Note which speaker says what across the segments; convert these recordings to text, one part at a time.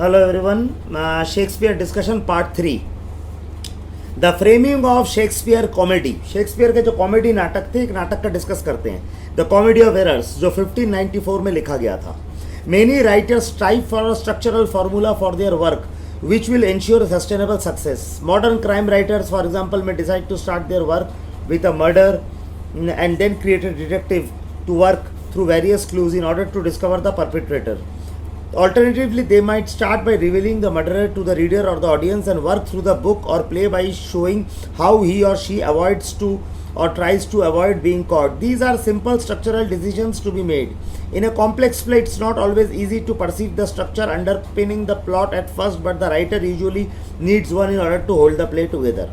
Speaker 1: Hello everyone, Shakespeare discussion part 3. The framing of Shakespeare comedy. Shakespeare के जो comedy नाटक थे, एक नाटक का डिस्कस करते हैं. द कॉमेडी ऑफ एरर्स, जो 1594 में लिखा गया था. Many writers strive for a structural formula for their work which will ensure sustainable success. Modern crime writers, for example, may decide to start their work with a murder and then create a detective to work through various clues in order to discover the perpetrator. Alternatively, they might start by revealing the murderer to the reader or the audience and work through the book or play by showing how he or she avoids to or tries to avoid being caught. These are simple structural decisions to be made. In a complex play, it's not always easy to perceive the structure underpinning the plot at first, but the writer usually needs one in order to hold the play together.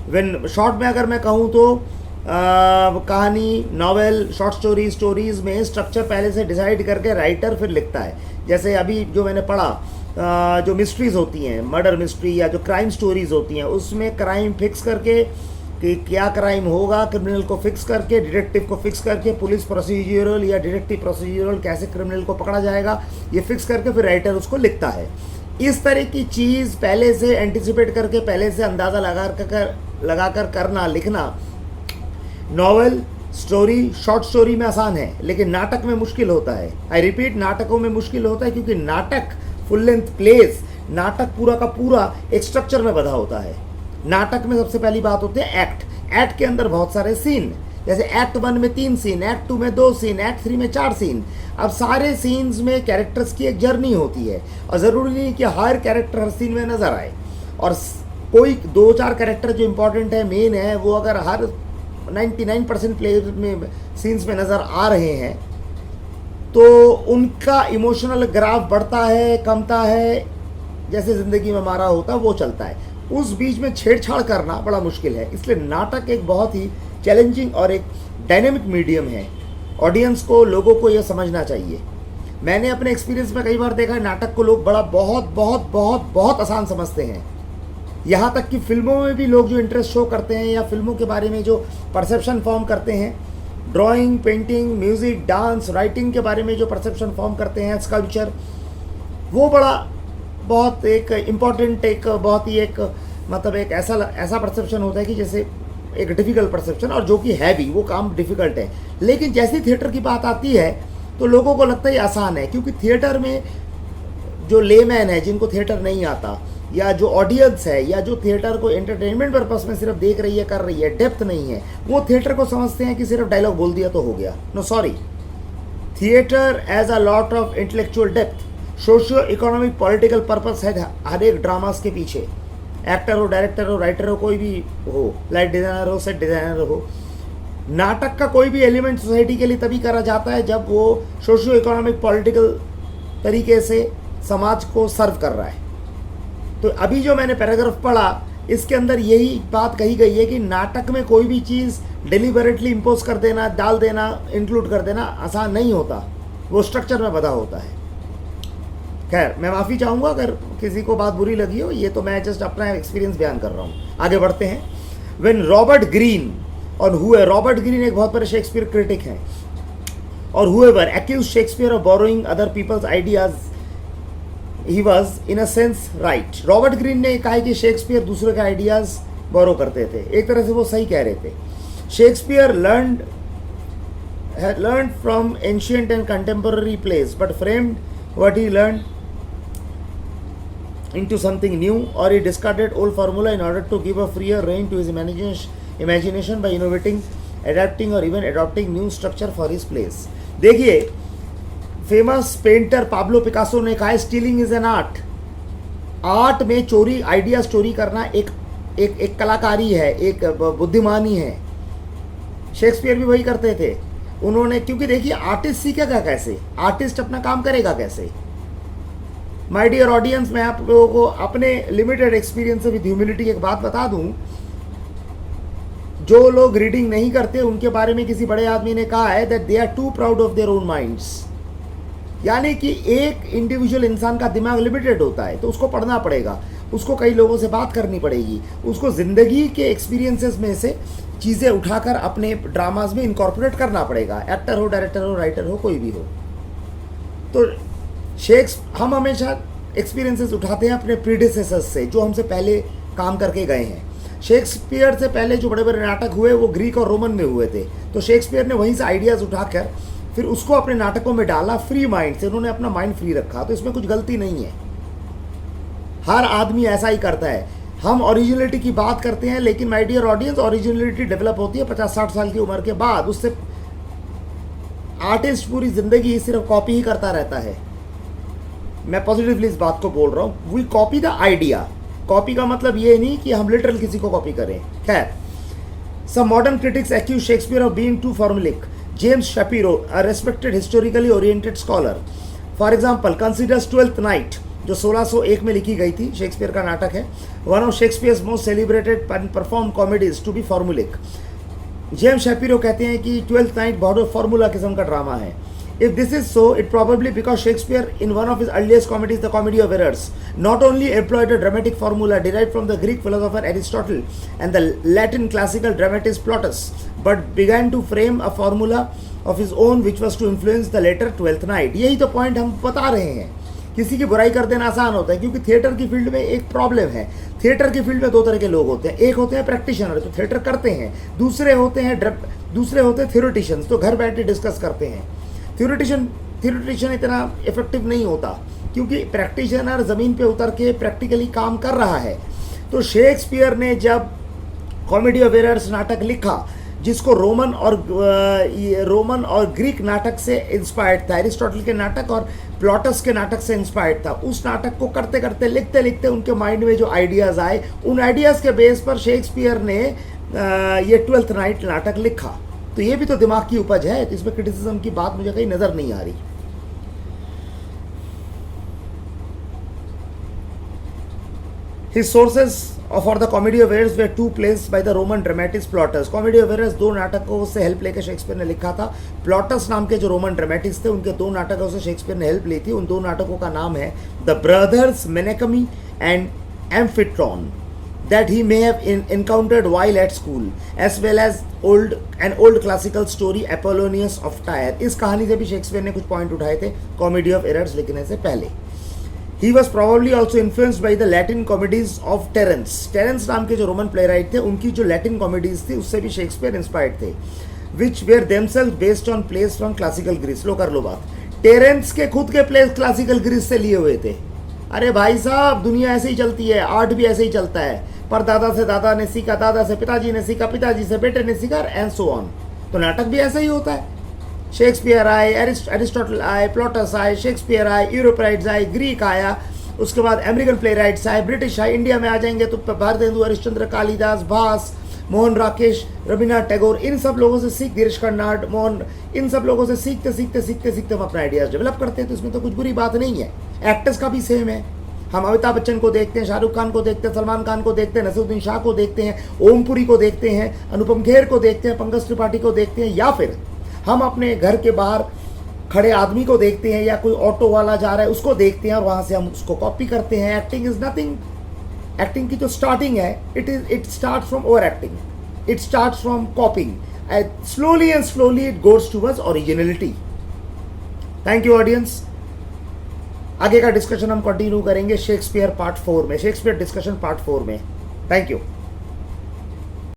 Speaker 1: When short में अगर मैं कहूँ तो कहानी, novel, short stories में structure पहले से decide करके राइटर फिर लिखता है. जैसे अभी जो मैंने पढ़ा, जो मिस्ट्रीज़ होती हैं, मर्डर मिस्ट्री या जो क्राइम स्टोरीज़ होती हैं, उसमें क्राइम फिक्स करके कि क्या क्राइम होगा, क्रिमिनल को फिक्स करके, डिटेक्टिव को फिक्स करके, पुलिस प्रोसीजरल या डिटेक्टिव प्रोसीजरल कैसे क्रिमिनल को पकड़ा जाएगा, ये फिक्स करके फिर राइटर उसको लिखता है. इस तरह की चीज़ पहले से एंटिसिपेट करके, पहले से अंदाज़ा लगा कर करना, लिखना नॉवेल, स्टोरी, शॉर्ट स्टोरी में आसान है, लेकिन नाटक में मुश्किल होता है. आई रिपीट, नाटकों में मुश्किल होता है क्योंकि नाटक, फुल लेंथ प्लेस, नाटक पूरा का पूरा एक स्ट्रक्चर में बंधा होता है. नाटक में सबसे पहली बात होती है एक्ट के अंदर बहुत सारे सीन. जैसे एक्ट 1 में 3 सीन, एक्ट 2 में 2 सीन, एक्ट 3 में 4 सीन. अब सारे सीन्स में कैरेक्टर्स की एक जर्नी होती है और ज़रूरी नहीं कि हर कैरेक्टर हर सीन में नज़र आए. और कोई 2-4 कैरेक्टर जो इम्पोर्टेंट है, मेन है, वो अगर हर 99% प्ले में सीन्स में नज़र आ रहे हैं तो उनका इमोशनल ग्राफ बढ़ता है, कमता है, जैसे ज़िंदगी में हमारा होता है वो चलता है. उस बीच में छेड़छाड़ करना बड़ा मुश्किल है. इसलिए नाटक एक बहुत ही चैलेंजिंग और एक डायनेमिक मीडियम है. ऑडियंस को, लोगों को यह समझना चाहिए. मैंने अपने एक्सपीरियंस में कई बार देखा है, नाटक को लोग बड़ा बहुत बहुत बहुत बहुत आसान समझते हैं. यहाँ तक कि फिल्मों में भी लोग जो इंटरेस्ट शो करते हैं या फिल्मों के बारे में जो परसेप्शन फॉर्म करते हैं, drawing, painting, music, dance, writing के बारे में जो परसेप्शन फॉर्म करते हैं, स्कल्पचर, वो बड़ा बहुत एक इम्पॉर्टेंट, एक बहुत ही एक मतलब एक ऐसा परसेप्शन होता है कि जैसे एक डिफ़िकल्ट परसेप्शन, और जो कि है भी, वो काम डिफ़िकल्ट है. लेकिन जैसे थिएटर की बात आती है तो लोगों को लगता है ये आसान है, क्योंकि थिएटर में जो लेमैन है, जिनको थिएटर नहीं आता, या जो ऑडियंस है, या जो थिएटर को एंटरटेनमेंट पर्पस में सिर्फ देख रही है, कर रही है, डेप्थ नहीं है, वो थिएटर को समझते हैं कि सिर्फ डायलॉग बोल दिया तो हो गया. No sorry, theatre has a lot of intellectual depth, socio economic, political purpose है हर एक ड्रामास के पीछे. एक्टर हो, डायरेक्टर हो, राइटर हो, कोई भी हो, लाइट डिज़ाइनर हो, सेट डिज़ाइनर हो, नाटक का कोई भी एलिमेंट सोसाइटी के लिए तभी करा जाता है जब वो सोशियो इकोनॉमिक, पॉलिटिकल तरीके से समाज को सर्व कर रहा है. तो अभी जो मैंने पैराग्राफ पढ़ा, इसके अंदर यही बात कही गई है कि नाटक में कोई भी चीज़ डिलिबरेटली इम्पोज कर देना, डाल देना, इंक्लूड कर देना आसान नहीं होता. वो स्ट्रक्चर में बंधा होता है. खैर, मैं माफ़ी चाहूँगा अगर किसी को बात बुरी लगी हो, ये तो मैं जस्ट अपना एक्सपीरियंस बयान कर रहा हूँ. आगे बढ़ते हैं. व्हेन रॉबर्ट ग्रीन और रॉबर्ट ग्रीन एक बहुत बड़े शेक्सपियर क्रिटिक हैं, और however accuse Shakespeare of borrowing other people's ideas, he was in a sense right. Robert Greene ने कहा कि शेक्सपियर दूसरे के आइडियाज़ बोरो करते थे. एक तरह से वो सही कह रहे थे. Shakespeare learned from ancient and contemporary plays, but framed what he learned into something new, or he discarded old formula in order to give a freer rein to his imagination by innovating, adapting or even adopting new structure for his plays. देखिए, famous painter Pablo Picasso ने कहा, stealing is an art. Art में चोरी, idea चोरी करना एक कलाकारी है, एक बुद्धिमानी है. शेक्सपियर भी वही करते थे. उन्होंने, क्योंकि देखिए, आर्टिस्ट सीखेगा कैसे, आर्टिस्ट अपना काम करेगा कैसे. माय डियर ऑडियंस, मैं आप लोगों को अपने लिमिटेड एक्सपीरियंस से विद ह्यूमिलिटी एक बात बता दूं. जो लोग रीडिंग नहीं करते, उनके बारे में किसी बड़े आदमी ने कहा है that they are too proud of their own minds. यानी कि एक इंडिविजुअल इंसान का दिमाग लिमिटेड होता है, तो उसको पढ़ना पड़ेगा, उसको कई लोगों से बात करनी पड़ेगी, उसको ज़िंदगी के एक्सपीरियंसेस में से चीज़ें उठाकर अपने ड्रामाज में इनकॉर्पोरेट करना पड़ेगा. एक्टर हो, डायरेक्टर हो, राइटर हो, कोई भी हो. तो हम हमेशा एक्सपीरियंसेस उठाते हैं अपने प्रीडिसेसर्स से, जो हमसे पहले काम करके गए हैं। शेक्सपियर से पहले जो बड़े बड़े नाटक हुए वो ग्रीक और रोमन में हुए थे, तो शेक्सपियर ने वहीं से आइडियाज़ उठाकर फिर उसको अपने नाटकों में डाला फ्री माइंड से, उन्होंने अपना माइंड फ्री रखा, तो इसमें कुछ गलती नहीं है। हर आदमी ऐसा ही करता है। हम ओरिजिनलिटी की बात करते हैं, लेकिन my dear audience, originality develop होती है 50-60 साल की उम्र के बाद। उससे आर्टिस्ट पूरी जिंदगी सिर्फ कॉपी ही करता रहता है। मैं पॉजिटिवली इस बात को बोल रहा हूँ। We copy the idea. Copy का मतलब ये नहीं कि हम लिटरल किसी को कॉपी करें। खैर, some modern critics accuse Shakespeare of being too formulaic. James Shapiro, a respected historically oriented scholar, for example considers Twelfth Night, जो 1601 में लिखी गई थी, शेक्सपियर का नाटक है, one of Shakespeare's most celebrated perform comedies to be formulaic. James Shapiro कहते हैं कि ट्वेल्थ नाइट बहुत फॉर्मूला किस्म का ड्रामा है। If this is so, it probably because Shakespeare, in one of his earliest comedies, The Comedy of Errors, not only employed a dramatic formula derived from the Greek philosopher Aristotle and the Latin classical dramatist Plautus, but began to frame a formula of his own which was to influence the later Twelfth Night. यही तो point हम बता रहे हैं। किसी की बुराई कर देना आसान होता है, क्योंकि थिएटर की फील्ड में एक प्रॉब्लम है। थिएटर की फील्ड में दो तरह के लोग होते हैं। एक होते हैं प्रैक्टिशनर जो थिएटर करते हैं, दूसरे होते हैं थ्योरेटिशियंस, तो घर बैठ के डिस्कस करते हैं। थ्योरेटिशियन इतना इफेक्टिव नहीं होता, क्योंकि प्रैक्टिशनर ज़मीन पे उतर के प्रैक्टिकली काम कर रहा है। तो शेक्सपियर ने जब कॉमेडी ऑफ एरर्स नाटक लिखा, जिसको रोमन और ग्रीक नाटक से इंस्पायर्ड था, एरिस्टोटल के नाटक और प्लॉटस के नाटक से इंस्पायर्ड था, उस नाटक को करते करते लिखते लिखते उनके माइंड में जो आइडियाज़ आए, उन आइडियाज़ के बेस पर शेक्सपियर ने ये ट्वेल्थ नाइट नाटक लिखा। तो ये भी तो दिमाग की उपज है, तो इसमें क्रिटिसिज्म की बात मुझे कहीं नजर नहीं आ रही। His sources for the Comedy of Errors were two plays by the Roman dramatist Plautus. Comedy of Errors दो नाटकों से हेल्प लेकर शेक्सपियर ने लिखा था। प्लॉटस नाम के जो रोमन ड्रामेटिस्ट थे, उनके दो नाटकों से शेक्सपियर ने हेल्प ली थी। उन दो नाटकों का नाम है the Brothers Menaechmi and Amphitryon, that he may have encountered while at school, as well as an old classical story Apollonius of Tyre. इस कहानी से भी शेक्सपियर ने कुछ पॉइंट उठाए थे कॉमेडी ऑफ एरर्स लिखने से पहले। He was probably also influenced by the Latin comedies of Terence. Terence नाम के जो रोमन प्लेराइट थे, उनकी जो लैटिन कॉमेडीज थी उससे भी शेक्सपियर इंस्पायर्ड थे, which were themselves based on plays from classical Greece. लो कर लो बात, टेरेंस के खुद के प्लेस क्लासिकल ग्रीस से लिए हुए थे। अरे भाई साहब, दुनिया ऐसे ही चलती है, आर्ट भी ऐसे ही चलता है। पर दादा से दादा ने सीखा, दादा से पिताजी ने सीखा, पिताजी से बेटे ने सीखा, एंड सो ऑन। तो नाटक भी ऐसा ही होता है। शेक्सपियर आए, एरिस्टोटल आए, प्लॉटस आए, शेक्सपियर आए, यूरोपराइट्स आए, ग्रीक आया, उसके बाद अमेरिकन प्ले राइट्स आए, ब्रिटिश आए, इंडिया में आ जाएंगे तो भारतेंदु हरिश्चंद्र, कालिदास, भास, मोहन राकेश, रविन्द्रनाथ टैगोर, इन सब लोगों से सीख, गिरीश कर्नाड, मोहन, इन सब लोगों से सीखते सीखते सीखते सीखते हम अपना आइडियाज डेवलप करते हैं। तो इसमें तो कुछ बुरी बात नहीं है। एक्टर्स का भी सेम है। हम अमिताभ बच्चन को देखते हैं, शाहरुख खान को देखते हैं, सलमान खान को देखते हैं, नसीरुद्दीन शाह को देखते हैं, ओमपुरी को देखते हैं, अनुपम खेर को देखते हैं, पंकज त्रिपाठी को देखते हैं, या फिर हम अपने घर के बाहर खड़े आदमी को देखते हैं, या कोई ऑटो वाला जा रहा है उसको देखते हैं, और वहाँ से हम उसको कॉपी करते हैं। Acting is nothing. एक्टिंग की तो स्टार्टिंग है, it start from over acting, it start from कॉपिंग, slowly and slowly it goes towards originality. Thank you audience. आगे का डिस्कशन हम कंटिन्यू करेंगे शेक्सपियर पार्ट 4 में, शेक्सपियर डिस्कशन पार्ट 4 में। Thank you.